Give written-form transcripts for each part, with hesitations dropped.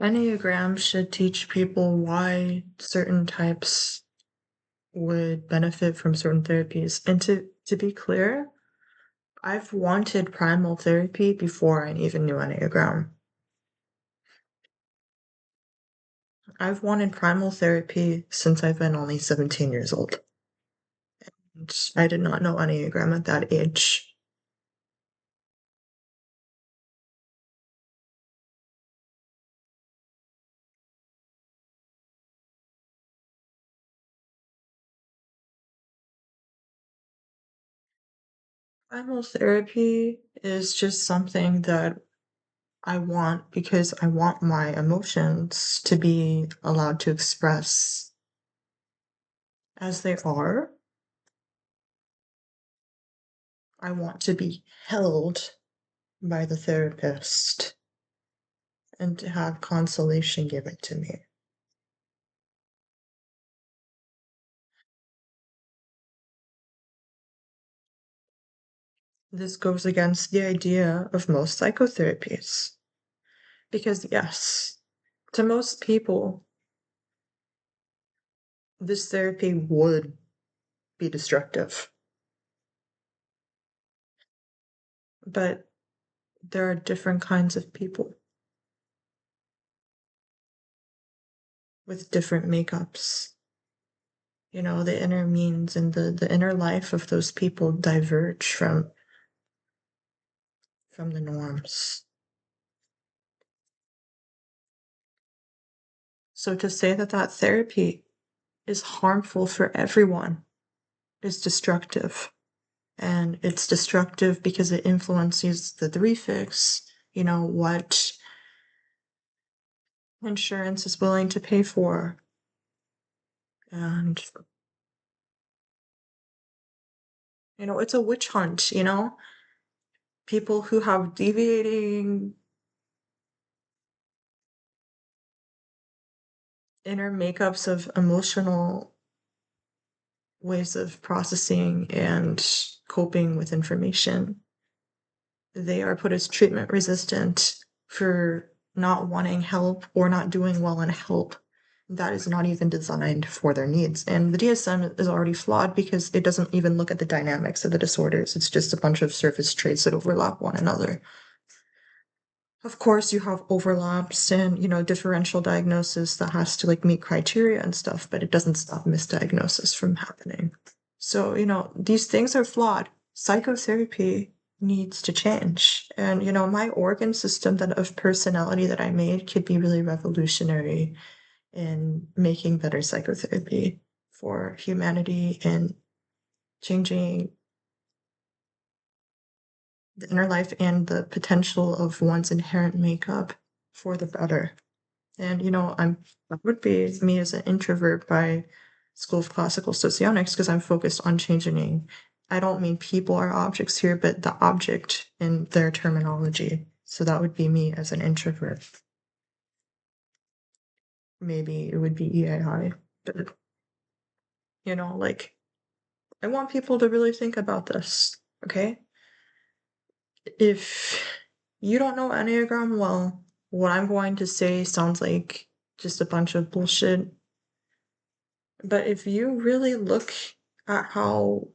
Enneagram should teach people why certain types would benefit from certain therapies. And to be clear, I've wanted primal therapy before I even knew Enneagram. I've wanted primal therapy since I've been only 17 years old. And I did not know Enneagram at that age. Primal therapy is just something that I want because I want my emotions to be allowed to express as they are. I want to be held by the therapist and to have consolation given to me. This goes against the idea of most psychotherapies. Because, yes, to most people, this therapy would be destructive. But there are different kinds of people with different makeups. The inner means and the inner life of those people diverge from the norms. So to say that that therapy is harmful for everyone is destructive. And it's destructive because it influences the three fix, what insurance is willing to pay for. And, it's a witch hunt, people who have deviating inner makeups of emotional ways of processing and coping with information. They are put as treatment resistant for not wanting help or not doing well in help that is not even designed for their needs. And the DSM is already flawed because it doesn't even look at the dynamics of the disorders. It's just a bunch of surface traits that overlap one another. Of course, you have overlaps and, differential diagnosis that has to meet criteria and stuff, but it doesn't stop misdiagnosis from happening. So, these things are flawed. Psychotherapy needs to change. And, my organ system of personality that I made could be really revolutionary in making better psychotherapy for humanity and changing the inner life and the potential of one's inherent makeup for the better. And that would be me as an introvert by School of Classical Socionics because I'm focused on changing. I don't mean people are objects here, but the object in their terminology. So that would be me as an introvert. Maybe it would be EAI, but I want people to really think about this, okay? If you don't know Enneagram well, what I'm going to say sounds like just a bunch of bullshit. But if you really look at how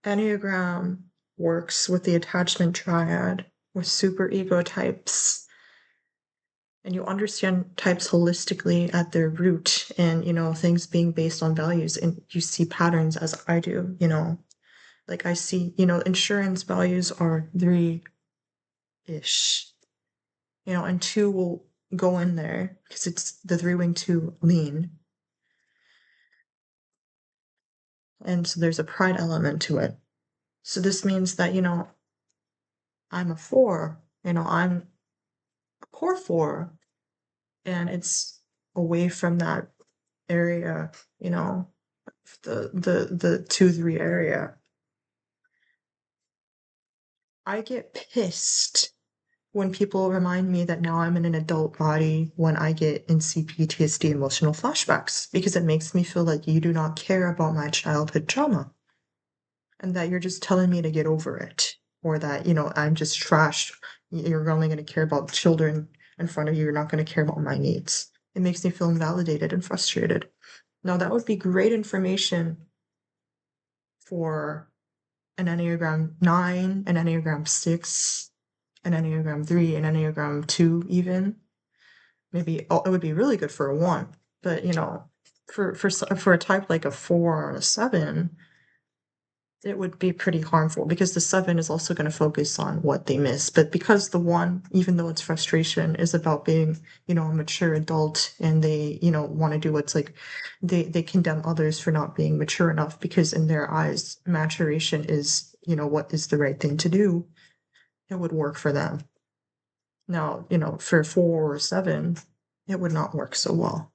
Enneagram works with the attachment triad, with superego types, and you understand types holistically at their root and, things being based on values, and you see patterns as I do, I see, insurance values are 3-ish, and 2 will go in there because it's the 3-wing 2 lean. And so there's a pride element to it. So this means that, I'm a 4, I'm a core 4, and it's away from that area, the 2-3 area. I get pissed when people remind me that now I'm in an adult body when I get NCPTSD emotional flashbacks because it makes me feel like you do not care about my childhood trauma and that you're just telling me to get over it or that, I'm just trash. You're only going to care about children in front of you, you're not going to care about my needs. It makes me feel invalidated and frustrated. Now, that would be great information for an Enneagram 9, an Enneagram 6, an Enneagram 3, an Enneagram 2 even. Maybe it would be really good for a 1, but, for a type like a 4 or a 7, it would be pretty harmful because the 7 is also gonna focus on what they miss, but because the 1, even though it's frustration, is about being, a mature adult and they, wanna do what's like they condemn others for not being mature enough because in their eyes, maturation is, what is the right thing to do, it would work for them. Now, for 4 or 7, it would not work so well.